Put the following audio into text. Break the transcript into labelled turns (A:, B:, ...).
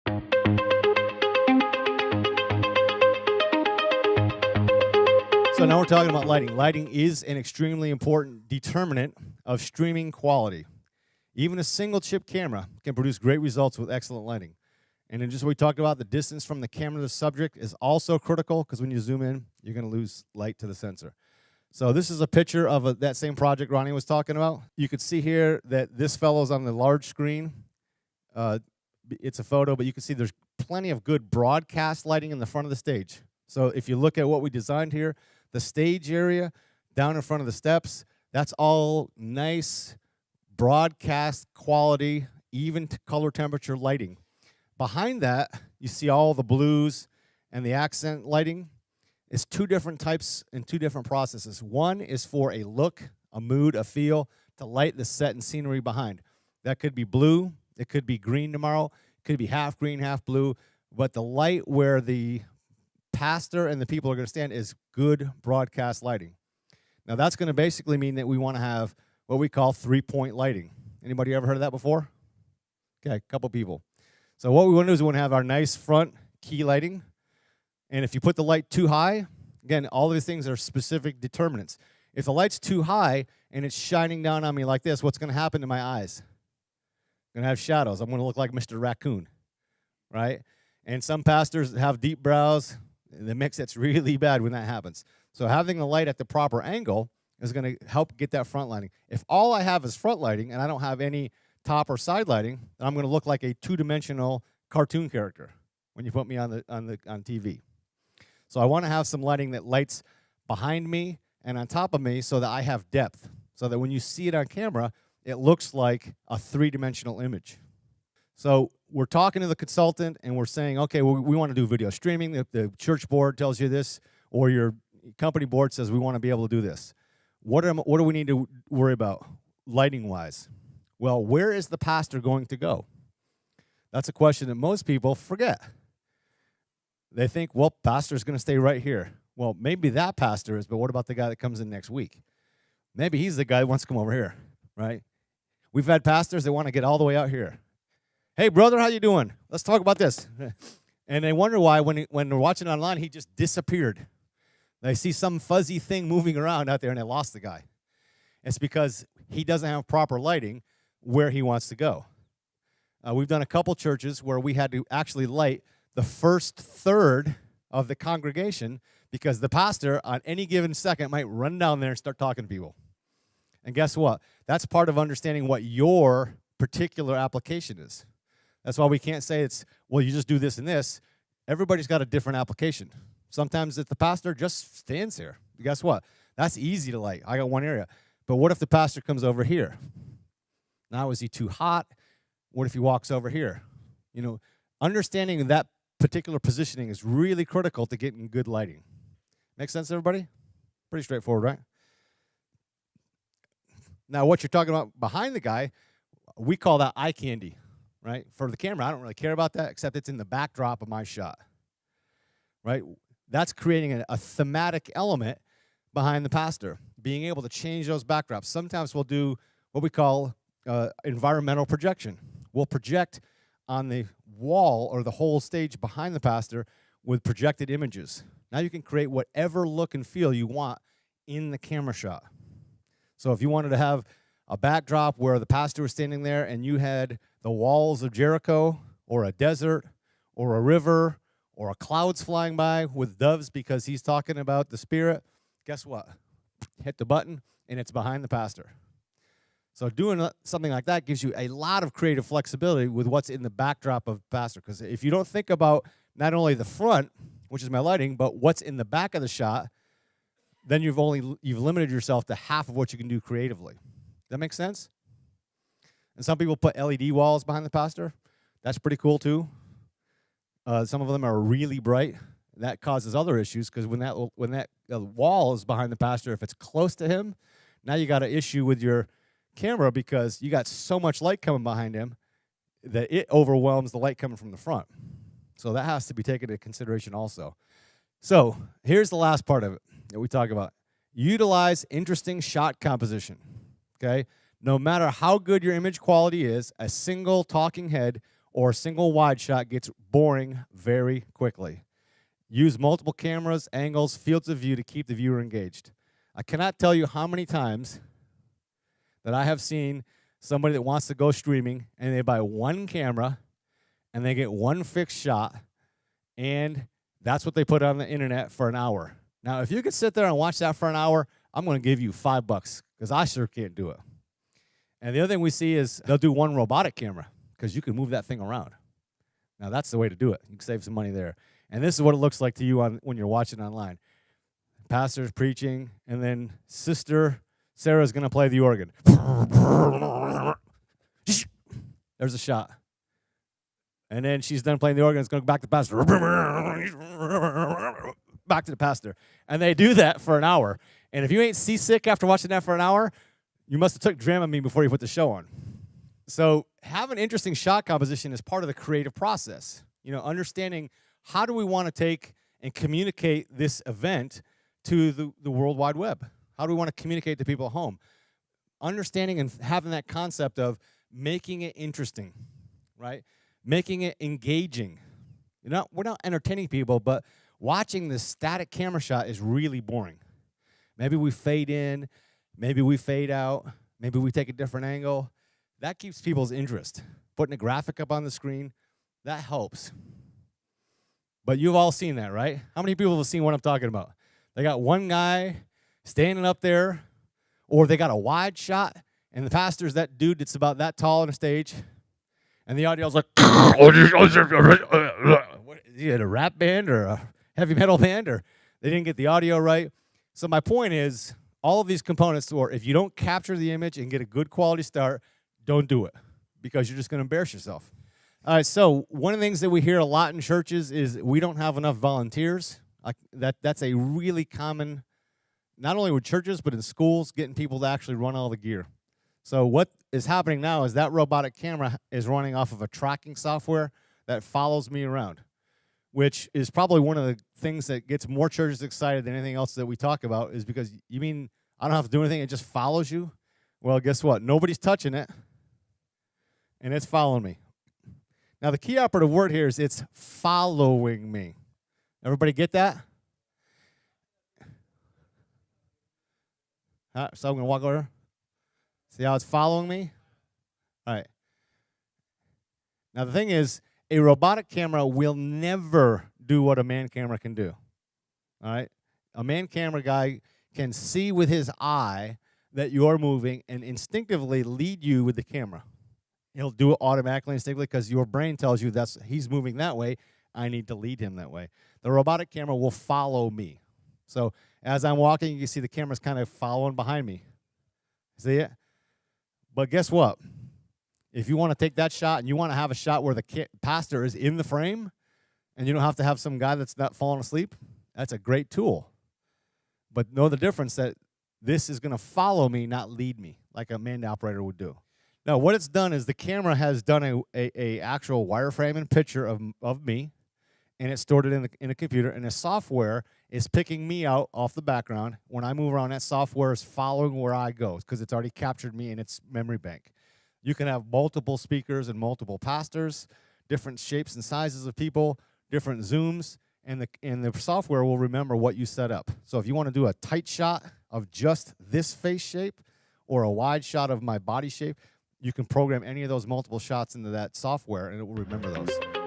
A: So now we're talking about lighting. Lighting is an extremely important determinant of streaming quality. Even a single chip camera can produce great results with excellent lighting. And then just what we talked about, the distance from the camera to the subject is also critical because when you zoom in, you're going to lose light to the sensor. So this is a picture of that same project Ronnie was talking about. You could see here that this fellow's on the large screen. It's a photo, but you can see there's plenty of good broadcast lighting in the front of the stage. So if you look at what we designed here, the stage area down in front of the steps, that's all nice broadcast quality, even color temperature lighting. Behind that, you see all the blues and the accent lighting. It's two different types and two different processes. One is for a look, a mood, a feel, to light the set and scenery behind. That could be blue, it could be green tomorrow, it could be half green, half blue, but the light where the pastor and the people are going to stand is good broadcast lighting. Now that's going to basically mean that we want to have what we call 3-point lighting. Anybody ever heard of that before? Okay, a couple people. So what we want to do is we want to have our nice front key lighting. And if you put the light too high, again, all of these things are specific determinants. If the light's too high and it's shining down on me like this, what's going to happen to my eyes? I'm going to have shadows. I'm going to look like Mr. Raccoon, right? And some pastors have deep brows. The mix, it's really bad when that happens. So having the light at the proper angle is going to help get that front lighting. If all I have is front lighting and I don't have any top or side lighting, then I'm going to look like a two-dimensional cartoon character when you put me on TV. So I want to have some lighting that lights behind me and on top of me so that I have depth, so that when you see it on camera, it looks like a three-dimensional image. So we're talking to the consultant and we're saying, okay, we want to do video streaming. The church board tells you this, or your company board says we want to be able to do this. What do we need to worry about lighting-wise? Well, where is the pastor going to go? That's a question that most people forget. They think, well, pastor's going to stay right here. Well, maybe that pastor is, but what about the guy that comes in next week? Maybe he's the guy that wants to come over here, right? We've had pastors that want to get all the way out here. Hey, brother, how you doing? Let's talk about this. And they wonder why when they're watching online, he just disappeared. They see some fuzzy thing moving around out there, and they lost the guy. It's because he doesn't have proper lighting where he wants to go. We've done a couple churches where we had to actually light the first third of the congregation because the pastor, on any given second, might run down there and start talking to people. And guess what? That's part of understanding what your particular application is. That's why we can't say it's, well, you just do this and this. Everybody's got a different application. Sometimes if the pastor just stands here, guess what? That's easy to light. I got one area. But what if the pastor comes over here? Now, is he too hot? What if he walks over here? You know, understanding that particular positioning is really critical to getting good lighting. Make sense, everybody? Pretty straightforward, right? Now, what you're talking about behind the guy, we call that eye candy, right? For the camera, I don't really care about that, except it's in the backdrop of my shot, right? That's creating a thematic element behind the pastor, being able to change those backdrops. Sometimes we'll do what we call environmental projection. We'll project on the wall or the whole stage behind the pastor with projected images. Now you can create whatever look and feel you want in the camera shot. So if you wanted to have a backdrop where the pastor was standing there and you had the walls of Jericho or a desert or a river or a clouds flying by with doves because he's talking about the Spirit, guess what? Hit the button and it's behind the pastor. So doing something like that gives you a lot of creative flexibility with what's in the backdrop of pastor. Because if you don't think about not only the front, which is my lighting, but what's in the back of the shot, then you've limited yourself to half of what you can do creatively. Does that make sense? And some people put LED walls behind the pastor. That's pretty cool too. Some of them are really bright. That causes other issues because when that wall is behind the pastor, if it's close to him, now you got an issue with your camera because you got so much light coming behind him that it overwhelms the light coming from the front. So that has to be taken into consideration also. So here's the last part of it that we talk about. Utilize interesting shot composition, okay? No matter how good your image quality is, a single talking head or a single wide shot gets boring very quickly. Use multiple cameras, angles, fields of view to keep the viewer engaged. I cannot tell you how many times that I have seen somebody that wants to go streaming and they buy one camera and they get one fixed shot, and that's what they put on the internet for an hour. Now, if you could sit there and watch that for an hour, I'm going to give you $5 because I sure can't do it. And the other thing we see is they'll do one robotic camera because you can move that thing around. Now, that's the way to do it. You can save some money there. And this is what it looks like to you when you're watching online. Pastor's preaching, and then Sister Sarah's going to play the organ. There's a shot. And then she's done playing the organ. It's going back to the pastor. Back to the pastor. And they do that for an hour. And if you ain't seasick after watching that for an hour, you must have took Dramamine before you put the show on. So having interesting shot composition is part of the creative process. You know, understanding how do we want to take and communicate this event to the World Wide Web? How do we want to communicate to people at home? Understanding and having that concept of making it interesting, right? Making it engaging. We're not entertaining people, but watching this static camera shot is really boring. Maybe we fade in, maybe we fade out, maybe we take a different angle. That keeps people's interest. Putting a graphic up on the screen, that helps. But you've all seen that, right? How many people have seen what I'm talking about? They got one guy standing up there, or they got a wide shot, and the pastor's that dude that's about that tall on the stage, and the audio's like, what, is he at a rap band or a heavy metal band, or they didn't get the audio right? So my point is, all of these components, or if you don't capture the image and get a good quality start, don't do it, because you're just going to embarrass yourself. All right, so one of the things that we hear a lot in churches is we don't have enough volunteers. That's a really common, not only with churches, but in schools, getting people to actually run all the gear. So what is happening now is that robotic camera is running off of a tracking software that follows me around, which is probably one of the things that gets more churches excited than anything else that we talk about, is because you mean I don't have to do anything, it just follows you? Well, guess what? Nobody's touching it, and it's following me. Now, the key operative word here is it's following me. Everybody get that? So I'm going to walk over. See how it's following me? All right. Now, the thing is, a robotic camera will never do what a man camera can do. All right? A man camera guy can see with his eye that you're moving and instinctively lead you with the camera. He'll do it automatically, instinctively, because your brain tells you he's moving that way. I need to lead him that way. The robotic camera will follow me. So as I'm walking, you can see the camera's kind of following behind me. See it? But guess what? If you want to take that shot and you want to have a shot where the pastor is in the frame and you don't have to have some guy that's not falling asleep, that's a great tool. But know the difference that this is going to follow me, not lead me, like a manned operator would do. Now, what it's done is the camera has done a actual wireframing picture of me, and it stored it in a computer, and the software is picking me out off the background. When I move around, that software is following where I go because it's already captured me in its memory bank. You can have multiple speakers and multiple pastors, different shapes and sizes of people, different zooms, and the software will remember what you set up. So if you want to do a tight shot of just this face shape or a wide shot of my body shape, you can program any of those multiple shots into that software, and it will remember those.